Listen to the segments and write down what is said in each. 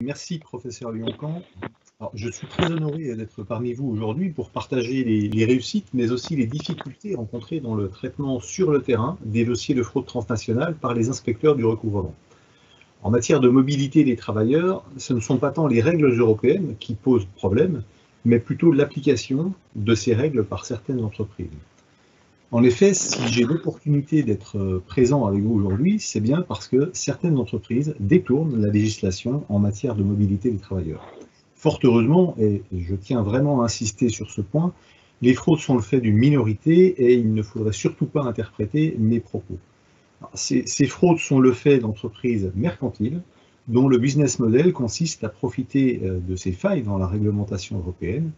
Merci, professeur Lioncan. Alors, je suis très honoré d'être parmi vous aujourd'hui pour partager les réussites, mais aussi les difficultés rencontrées dans le traitement sur le terrain des dossiers de fraude transnationale par les inspecteurs du recouvrement. En matière de mobilité des travailleurs, ce ne sont pas tant les règles européennes qui posent problème, mais plutôt l'application de ces règles par certaines entreprises. En effet, si j'ai l'opportunité d'être présent avec vous aujourd'hui, c'est bien parce que certaines entreprises détournent la législation en matière de mobilité des travailleurs. Fort heureusement, et je tiens vraiment à insister sur ce point, les fraudes sont le fait d'une minorité et il ne faudrait surtout pas interpréter mes propos. Ces fraudes sont le fait d'entreprises mercantiles dont le business model consiste à profiter de ces failles dans la réglementation européenne,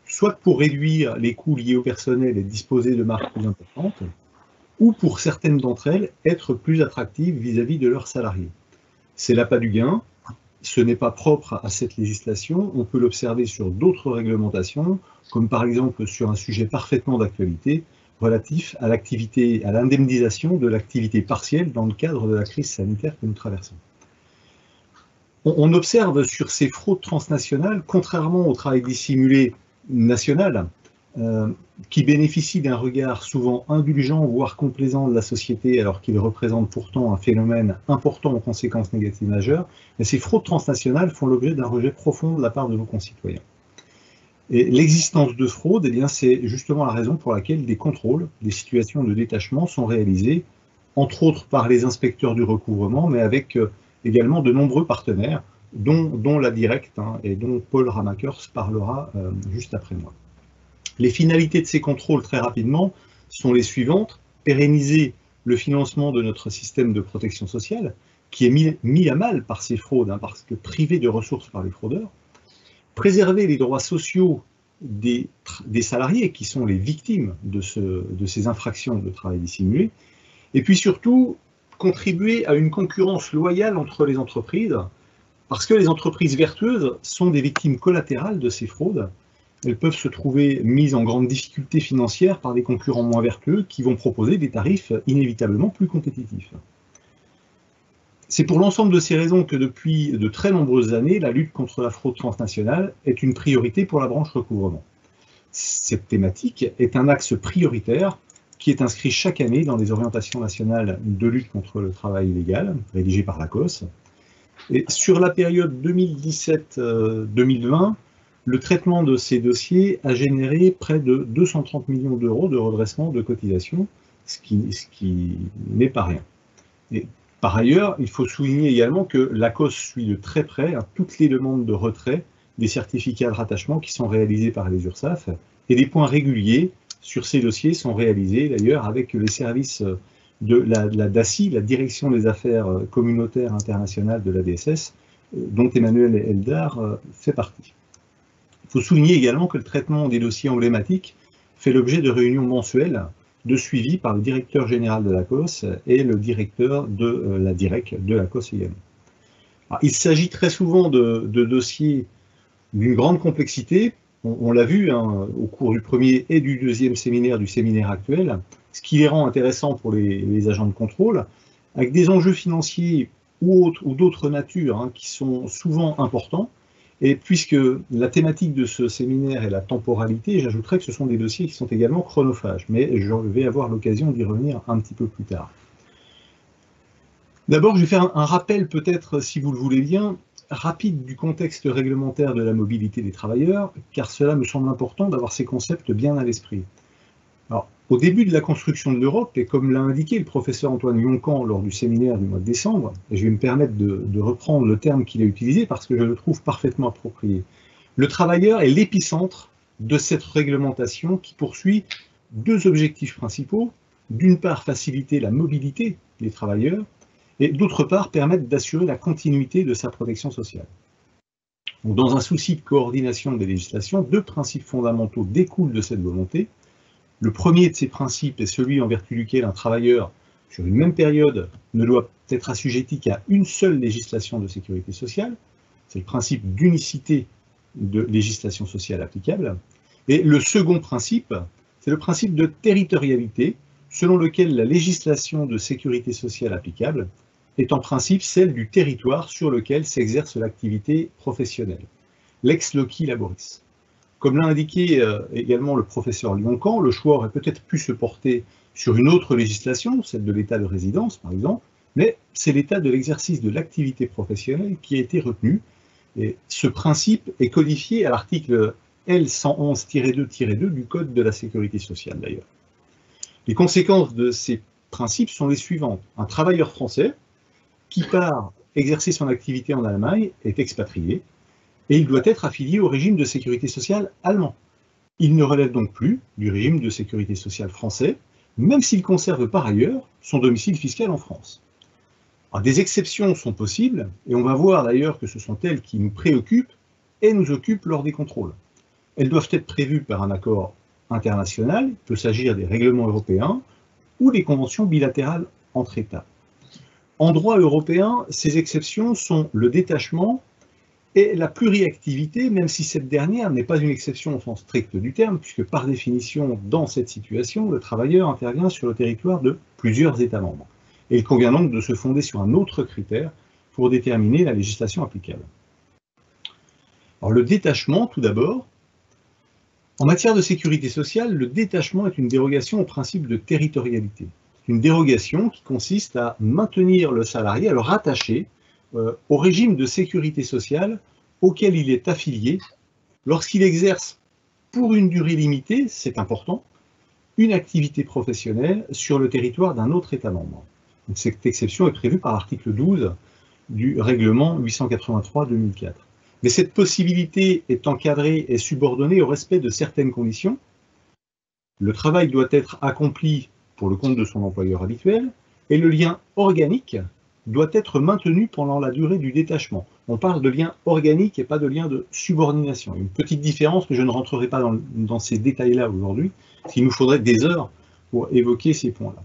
soit pour réduire les coûts liés au personnel et disposer de marques plus importantes, ou pour certaines d'entre elles, être plus attractives vis-à-vis de leurs salariés. C'est l'appât du gain, ce n'est pas propre à cette législation, on peut l'observer sur d'autres réglementations, comme par exemple sur un sujet parfaitement d'actualité, relatif à l'activité, à l'indemnisation de l'activité partielle dans le cadre de la crise sanitaire que nous traversons. On observe sur ces fraudes transnationales, contrairement au travail dissimulé national, qui bénéficie d'un regard souvent indulgent, voire complaisant de la société, alors qu'il représente pourtant un phénomène important aux conséquences négatives majeures, mais ces fraudes transnationales font l'objet d'un rejet profond de la part de nos concitoyens. Et l'existence de fraude, eh bien, c'est justement la raison pour laquelle des contrôles, des situations de détachement sont réalisés, entre autres par les inspecteurs du recouvrement, mais avec également de nombreux partenaires, dont la Directe, et dont Paul Ramakers parlera juste après moi. Les finalités de ces contrôles, très rapidement, sont les suivantes. Pérenniser le financement de notre système de protection sociale, qui est mis à mal par ces fraudes, parce que privé de ressources par les fraudeurs. Préserver les droits sociaux des salariés, qui sont les victimes de ces infractions de travail dissimulé. Et puis surtout, contribuer à une concurrence loyale entre les entreprises, parce que les entreprises vertueuses sont des victimes collatérales de ces fraudes. Elles peuvent se trouver mises en grande difficulté financière par des concurrents moins vertueux qui vont proposer des tarifs inévitablement plus compétitifs. C'est pour l'ensemble de ces raisons que depuis de très nombreuses années, la lutte contre la fraude transnationale est une priorité pour la branche recouvrement. Cette thématique est un axe prioritaire qui est inscrit chaque année dans les orientations nationales de lutte contre le travail illégal, rédigées par l'ACOS. Et sur la période 2017-2020, le traitement de ces dossiers a généré près de 230 millions d'euros de redressement de cotisations, ce qui n'est pas rien. Et par ailleurs, il faut souligner également que l'ACOS suit de très près toutes les demandes de retrait des certificats de rattachement qui sont réalisés par les URSSAF, et des points réguliers sur ces dossiers sont réalisés d'ailleurs avec les services de la DACI, la Direction des Affaires communautaires internationales de la DSS, dont Emmanuel Eldar fait partie. Il faut souligner également que le traitement des dossiers emblématiques fait l'objet de réunions mensuelles de suivi par le directeur général de l'ACOS et le directeur de la DIREC de l'ACOS également. Alors, il s'agit très souvent de dossiers d'une grande complexité. On l'a vu au cours du premier et du deuxième séminaire, du séminaire actuel, ce qui les rend intéressants pour les agents de contrôle, avec des enjeux financiers ou d'autres natures qui sont souvent importants. Et puisque la thématique de ce séminaire est la temporalité, j'ajouterais que ce sont des dossiers qui sont également chronophages, mais je vais avoir l'occasion d'y revenir un petit peu plus tard. D'abord, je vais faire un rappel peut-être, si vous le voulez bien, rapide du contexte réglementaire de la mobilité des travailleurs, car cela me semble important d'avoir ces concepts bien à l'esprit. Alors, au début de la construction de l'Europe, et comme l'a indiqué le professeur Antoine Lioncan lors du séminaire du mois de décembre, et je vais me permettre de reprendre le terme qu'il a utilisé parce que je le trouve parfaitement approprié, le travailleur est l'épicentre de cette réglementation qui poursuit deux objectifs principaux. D'une part, faciliter la mobilité des travailleurs, et d'autre part, permettre d'assurer la continuité de sa protection sociale. Donc, dans un souci de coordination des législations, deux principes fondamentaux découlent de cette volonté. Le premier de ces principes est celui en vertu duquel un travailleur, sur une même période, ne doit être assujetti qu'à une seule législation de sécurité sociale. C'est le principe d'unicité de législation sociale applicable. Et le second principe, c'est le principe de territorialité, selon lequel la législation de sécurité sociale applicable est en principe celle du territoire sur lequel s'exerce l'activité professionnelle, l'ex loci laboris. Comme l'a indiqué également le professeur Lyon-Camp, le choix aurait peut-être pu se porter sur une autre législation, celle de l'état de résidence par exemple, mais c'est l'état de l'exercice de l'activité professionnelle qui a été retenu. Et ce principe est codifié à l'article L111-2-2 du Code de la sécurité sociale d'ailleurs. Les conséquences de ces principes sont les suivantes. Un travailleur français qui part exercer son activité en Allemagne est expatrié et il doit être affilié au régime de sécurité sociale allemand. Il ne relève donc plus du régime de sécurité sociale français, même s'il conserve par ailleurs son domicile fiscal en France. Alors, des exceptions sont possibles, et on va voir d'ailleurs que ce sont elles qui nous préoccupent et nous occupent lors des contrôles. Elles doivent être prévues par un accord international, il peut s'agir des règlements européens ou des conventions bilatérales entre États. En droit européen, ces exceptions sont le détachement et la pluriactivité, même si cette dernière n'est pas une exception au sens strict du terme, puisque par définition, dans cette situation, le travailleur intervient sur le territoire de plusieurs États membres. Et il convient donc de se fonder sur un autre critère pour déterminer la législation applicable. Alors le détachement, tout d'abord. En matière de sécurité sociale, le détachement est une dérogation au principe de territorialité. C'est une dérogation qui consiste à maintenir le salarié, à le rattacher au régime de sécurité sociale auquel il est affilié lorsqu'il exerce pour une durée limitée, c'est important, une activité professionnelle sur le territoire d'un autre État membre. Donc, cette exception est prévue par l'article 12 du règlement 883/2004. Mais cette possibilité est encadrée et subordonnée au respect de certaines conditions. Le travail doit être accompli pour le compte de son employeur habituel et le lien organique doit être maintenu pendant la durée du détachement. On parle de lien organique et pas de lien de subordination. Une petite différence, mais je ne rentrerai pas dans ces détails-là aujourd'hui, parce qu'il nous faudrait des heures pour évoquer ces points-là.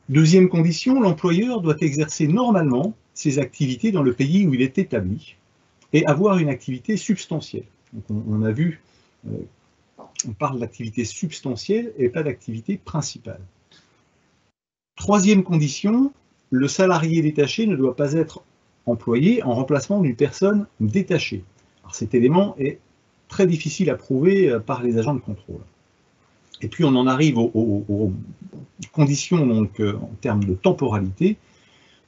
Deuxième condition, l'employeur doit exercer normalement ses activités dans le pays où il est établi et avoir une activité substantielle. Donc on a vu, on parle d'activité substantielle et pas d'activité principale. Troisième condition, le salarié détaché ne doit pas être employé en remplacement d'une personne détachée. Alors cet élément est très difficile à prouver par les agents de contrôle. Et puis on en arrive aux conditions donc, en termes de temporalité.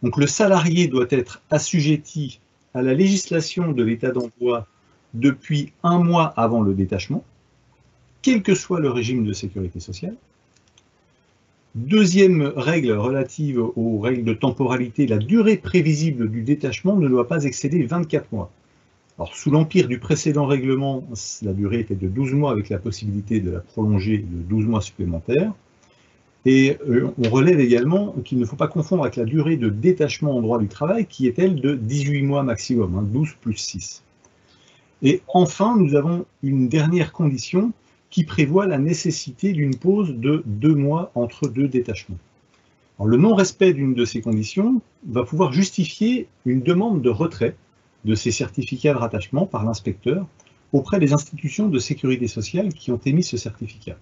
Donc le salarié doit être assujetti à la législation de l'état d'emploi depuis 1 mois avant le détachement, quel que soit le régime de sécurité sociale. Deuxième règle relative aux règles de temporalité, la durée prévisible du détachement ne doit pas excéder 24 mois. Alors, sous l'empire du précédent règlement, la durée était de 12 mois avec la possibilité de la prolonger de 12 mois supplémentaires. Et on relève également qu'il ne faut pas confondre avec la durée de détachement en droit du travail qui est elle de 18 mois maximum, 12 plus 6. Et enfin, nous avons une dernière condition qui prévoit la nécessité d'une pause de 2 mois entre 2 détachements. Alors, le non-respect d'une de ces conditions va pouvoir justifier une demande de retrait de ces certificats de rattachement par l'inspecteur auprès des institutions de sécurité sociale qui ont émis ce certificat.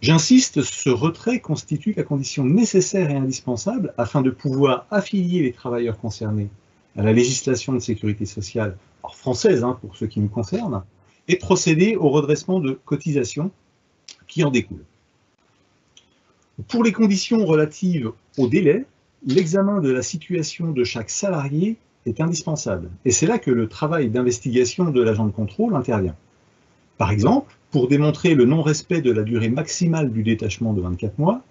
J'insiste, ce retrait constitue la condition nécessaire et indispensable afin de pouvoir affilier les travailleurs concernés à la législation de sécurité sociale française, pour ce qui nous concerne, et procéder au redressement de cotisations qui en découlent. Pour les conditions relatives au délai, l'examen de la situation de chaque salarié est indispensable. Et c'est là que le travail d'investigation de l'agent de contrôle intervient. Par exemple, pour démontrer le non-respect de la durée maximale du détachement de 24 mois,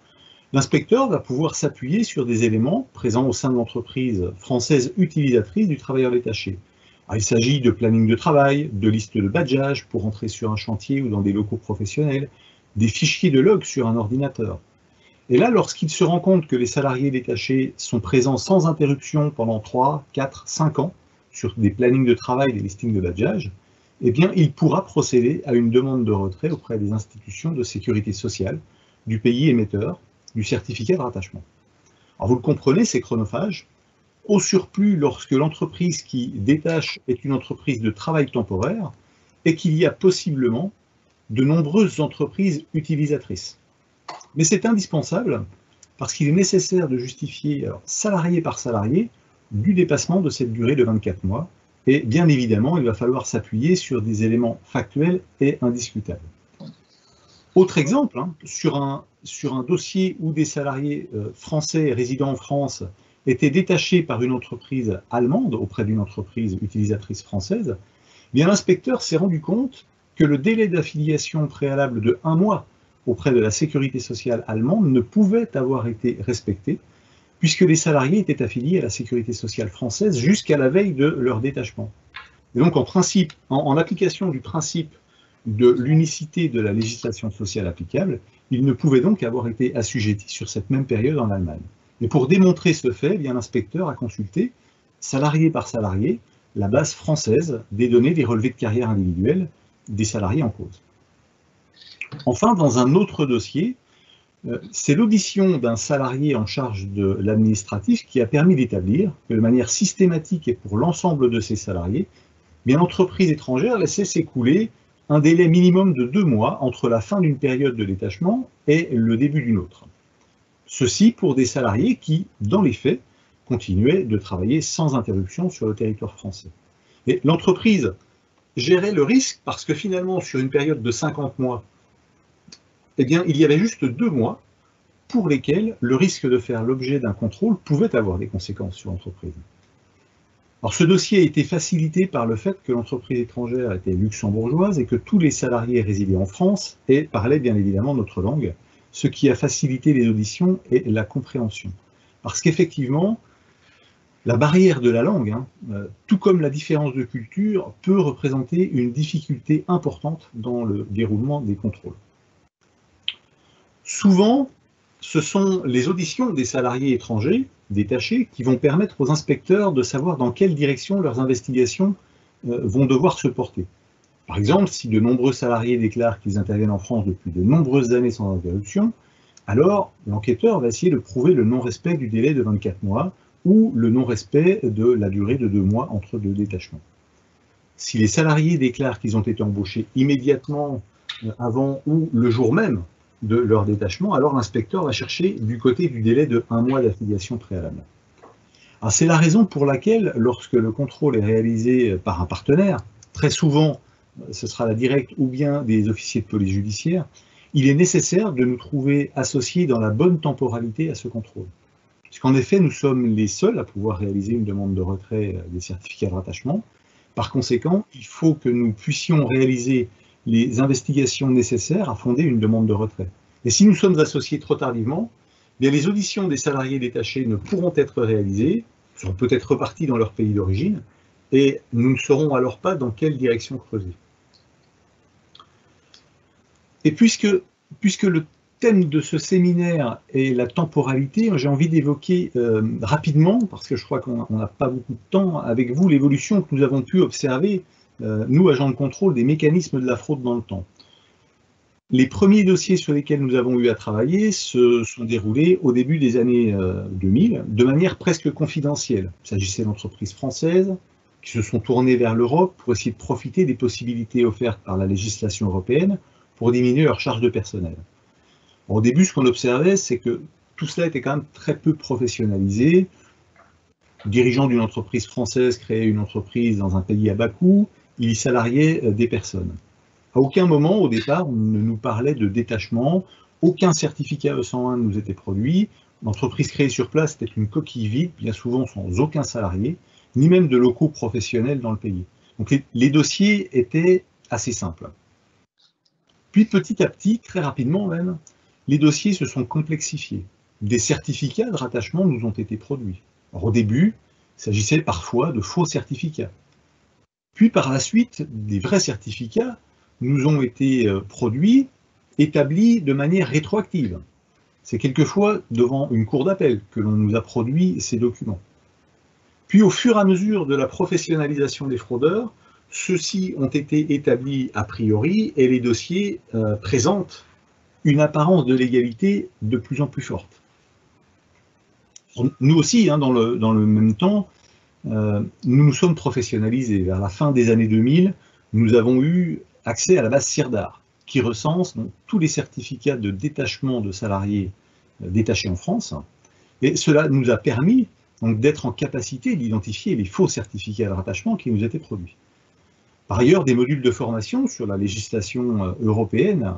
l'inspecteur va pouvoir s'appuyer sur des éléments présents au sein de l'entreprise française utilisatrice du travailleur détaché. Alors, il s'agit de planning de travail, de listes de badgeage pour entrer sur un chantier ou dans des locaux professionnels, des fichiers de log sur un ordinateur. Et là, lorsqu'il se rend compte que les salariés détachés sont présents sans interruption pendant 3, 4, 5 ans sur des plannings de travail, des listings de badgeage, eh bien, il pourra procéder à une demande de retrait auprès des institutions de sécurité sociale du pays émetteur du certificat de rattachement. Alors, vous le comprenez, c'est chronophage. Au surplus, lorsque l'entreprise qui détache est une entreprise de travail temporaire et qu'il y a possiblement de nombreuses entreprises utilisatrices. Mais c'est indispensable parce qu'il est nécessaire de justifier, alors, salarié par salarié, du dépassement de cette durée de 24 mois. Et bien évidemment, il va falloir s'appuyer sur des éléments factuels et indiscutables. Autre exemple, hein, sur un dossier où des salariés français résidant en France étaient détachés par une entreprise allemande auprès d'une entreprise utilisatrice française, eh bien l'inspecteur s'est rendu compte que le délai d'affiliation préalable de 1 mois auprès de la sécurité sociale allemande ne pouvait avoir été respecté, puisque les salariés étaient affiliés à la sécurité sociale française jusqu'à la veille de leur détachement. Et donc en application du principe de l'unicité de la législation sociale applicable, ils ne pouvaient donc avoir été assujettis sur cette même période en Allemagne. Et pour démontrer ce fait, eh bien l'inspecteur a consulté, salarié par salarié, la base française des données des relevés de carrière individuels des salariés en cause. Enfin, dans un autre dossier, c'est l'audition d'un salarié en charge de l'administratif qui a permis d'établir que de manière systématique et pour l'ensemble de ses salariés, bien l'entreprise étrangère laissait s'écouler un délai minimum de 2 mois entre la fin d'une période de détachement et le début d'une autre. Ceci pour des salariés qui, dans les faits, continuaient de travailler sans interruption sur le territoire français. Et l'entreprise gérait le risque parce que finalement, sur une période de 50 mois, eh bien, il y avait juste 2 mois pour lesquels le risque de faire l'objet d'un contrôle pouvait avoir des conséquences sur l'entreprise. Alors, ce dossier a été facilité par le fait que l'entreprise étrangère était luxembourgeoise et que tous les salariés résidaient en France et parlaient bien évidemment notre langue, ce qui a facilité les auditions et la compréhension. Parce qu'effectivement, la barrière de la langue, tout comme la différence de culture, peut représenter une difficulté importante dans le déroulement des contrôles. Souvent, ce sont les auditions des salariés étrangers détachés qui vont permettre aux inspecteurs de savoir dans quelle direction leurs investigations vont devoir se porter. Par exemple, si de nombreux salariés déclarent qu'ils interviennent en France depuis de nombreuses années sans interruption, alors l'enquêteur va essayer de prouver le non-respect du délai de 24 mois ou le non-respect de la durée de 2 mois entre 2 détachements. Si les salariés déclarent qu'ils ont été embauchés immédiatement avant ou le jour même de leur détachement, alors l'inspecteur va chercher du côté du délai de 1 mois d'affiliation préalable. C'est la raison pour laquelle, lorsque le contrôle est réalisé par un partenaire, très souvent ce sera la directe ou bien des officiers de police judiciaire, il est nécessaire de nous trouver associés dans la bonne temporalité à ce contrôle. Puisqu'en effet, nous sommes les seuls à pouvoir réaliser une demande de retrait des certificats de rattachement. Par conséquent, il faut que nous puissions réaliser les investigations nécessaires à fonder une demande de retrait. Et si nous sommes associés trop tardivement, bien les auditions des salariés détachés ne pourront être réalisées, seront peut-être repartis dans leur pays d'origine, et nous ne saurons alors pas dans quelle direction creuser. Et puisque le thème de ce séminaire est la temporalité, j'ai envie d'évoquer rapidement, parce que je crois qu'on n'a pas beaucoup de temps, avec vous, l'évolution que nous avons pu observer, nous, agents de contrôle, des mécanismes de la fraude dans le temps. Les premiers dossiers sur lesquels nous avons eu à travailler se sont déroulés au début des années 2000, de manière presque confidentielle. Il s'agissait d'entreprises françaises qui se sont tournées vers l'Europe pour essayer de profiter des possibilités offertes par la législation européenne pour diminuer leur charge de personnel. Au début, ce qu'on observait, c'est que tout cela était quand même très peu professionnalisé. Le dirigeant d'une entreprise française créait une entreprise dans un pays à bas coût, il y salariait des personnes. À aucun moment, au départ, on ne nous parlait de détachement, aucun certificat E101 ne nous était produit, l'entreprise créée sur place était une coquille vide, bien souvent sans aucun salarié, ni même de locaux professionnels dans le pays. Donc les dossiers étaient assez simples. Puis petit à petit, très rapidement même, les dossiers se sont complexifiés. Des certificats de rattachement nous ont été produits. Alors, au début, il s'agissait parfois de faux certificats. Puis par la suite, des vrais certificats nous ont été produits, établis de manière rétroactive. C'est quelquefois devant une cour d'appel que l'on nous a produit ces documents. Puis au fur et à mesure de la professionnalisation des fraudeurs, ceux-ci ont été établis a priori et les dossiers présentent une apparence de légalité de plus en plus forte. Nous aussi, dans le même temps, nous nous sommes professionnalisés. Vers la fin des années 2000, nous avons eu accès à la base CIRDAR, qui recense donc tous les certificats de détachement de salariés détachés en France. Et cela nous a permis d'être en capacité d'identifier les faux certificats de rattachement qui nous étaient produits. Par ailleurs, des modules de formation sur la législation européenne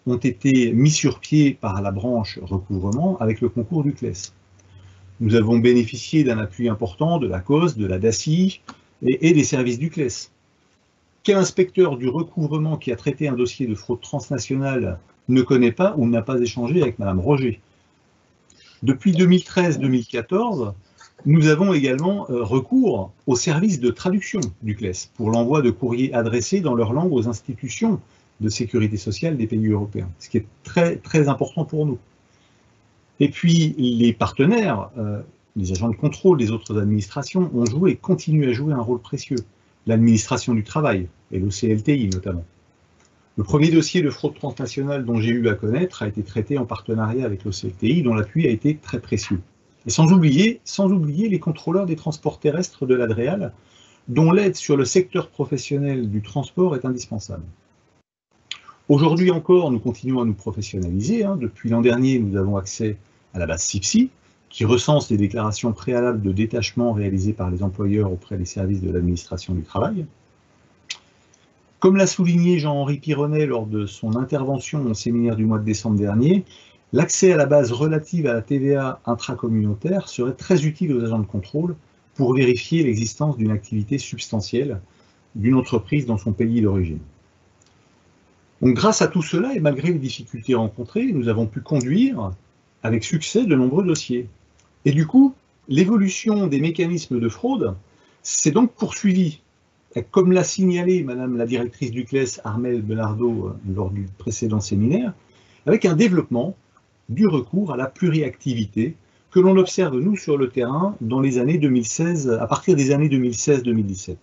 ont été mis sur pied par la branche recouvrement avec le concours du CLES. Nous avons bénéficié d'un appui important de la COS, de la DACI et des services du CLES. Quel inspecteur du recouvrement qui a traité un dossier de fraude transnationale ne connaît pas ou n'a pas échangé avec Madame Roger? Depuis 2013-2014, nous avons également recours aux services de traduction du CLES pour l'envoi de courriers adressés dans leur langue aux institutions de sécurité sociale des pays européens, ce qui est très, très important pour nous. Et puis, les partenaires, les agents de contrôle des autres administrations ont joué et continuent à jouer un rôle précieux. L'administration du travail et l'OCLTI notamment. Le premier dossier de fraude transnationale dont j'ai eu à connaître a été traité en partenariat avec l'OCLTI, dont l'appui a été très précieux. Et sans oublier les contrôleurs des transports terrestres de l'Adréal, dont l'aide sur le secteur professionnel du transport est indispensable. Aujourd'hui encore, nous continuons à nous professionnaliser. Depuis l'an dernier, nous avons accès à la base CIPSI, qui recense les déclarations préalables de détachement réalisées par les employeurs auprès des services de l'administration du travail. Comme l'a souligné Jean-Henri Pironnet lors de son intervention au séminaire du mois de décembre dernier, l'accès à la base relative à la TVA intracommunautaire serait très utile aux agents de contrôle pour vérifier l'existence d'une activité substantielle d'une entreprise dans son pays d'origine. Donc, grâce à tout cela, et malgré les difficultés rencontrées, nous avons pu conduire avec succès de nombreux dossiers. Et du coup, l'évolution des mécanismes de fraude s'est donc poursuivie. Et comme l'a signalé Madame la directrice du CLES, Armelle Benardo, lors du précédent séminaire, avec un développement du recours à la pluriactivité que l'on observe, nous, sur le terrain dans les années 2016, à partir des années 2016-2017.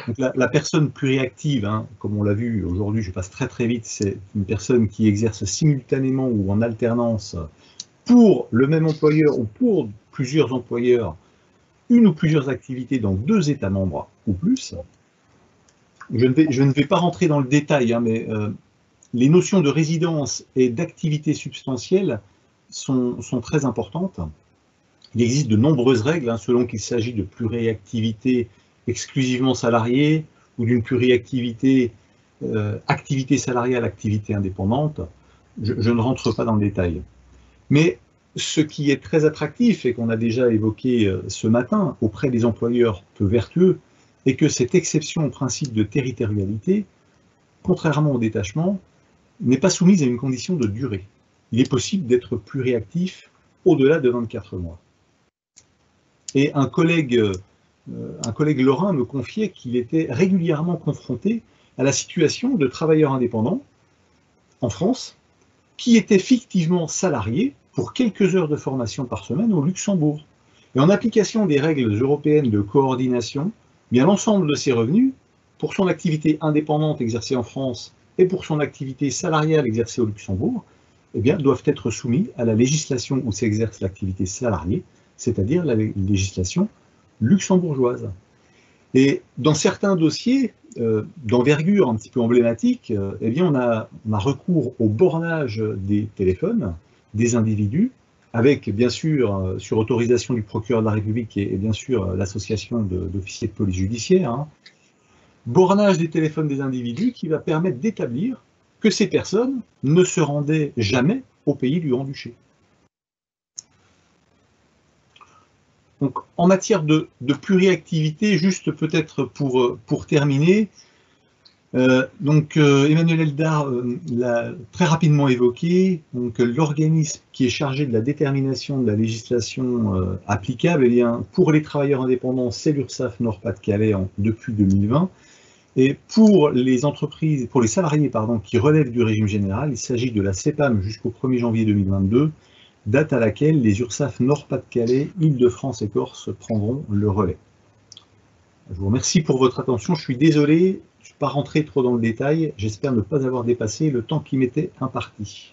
Donc la personne pluriactive, comme on l'a vu aujourd'hui, je passe très très vite, c'est une personne qui exerce simultanément ou en alternance pour le même employeur ou pour plusieurs employeurs, une ou plusieurs activités dans 2 États membres ou plus. Je ne vais pas rentrer dans le détail, mais les notions de résidence et d'activité substantielle sont très importantes. Il existe de nombreuses règles, selon qu'il s'agit de pluriactivité exclusivement salariée ou d'une pluriactivité, activité salariale, activité indépendante. Je ne rentre pas dans le détail. Mais ce qui est très attractif et qu'on a déjà évoqué ce matin auprès des employeurs peu vertueux est que cette exception au principe de territorialité, contrairement au détachement, n'est pas soumise à une condition de durée. Il est possible d'être pluriactif au-delà de 24 mois. Et un collègue lorrain me confiait qu'il était régulièrement confronté à la situation de travailleurs indépendants en France qui étaient fictivement salariés pour quelques heures de formation par semaine au Luxembourg. Et en application des règles européennes de coordination, bien l'ensemble de ces revenus, pour son activité indépendante exercée en France et pour son activité salariale exercée au Luxembourg, doivent être soumis à la législation où s'exerce l'activité salariée, c'est-à-dire la législation luxembourgeoise. Et dans certains dossiers d'envergure un petit peu emblématique, on a recours au bornage des téléphones des individus, avec bien sûr, sur autorisation du procureur de la République et bien sûr l'association d'officiers de police judiciaire, bornage des téléphones des individus qui va permettre d'établir que ces personnes ne se rendaient jamais au pays du Grand-Duché. Donc, en matière de pluriactivité, juste peut-être pour terminer, Emmanuel Eldar l'a très rapidement évoqué, l'organisme qui est chargé de la détermination de la législation applicable, pour les travailleurs indépendants, c'est l'URSSAF Nord-Pas-de-Calais depuis 2020, et pour les entreprises, pour les salariés qui relèvent du régime général, il s'agit de la CEPAM jusqu'au 1er janvier 2022, date à laquelle les URSSAF Nord-Pas-de-Calais, Île-de-France et Corse prendront le relais. Je vous remercie pour votre attention. Je suis désolé, je ne suis pas rentré trop dans le détail. J'espère ne pas avoir dépassé le temps qui m'était imparti.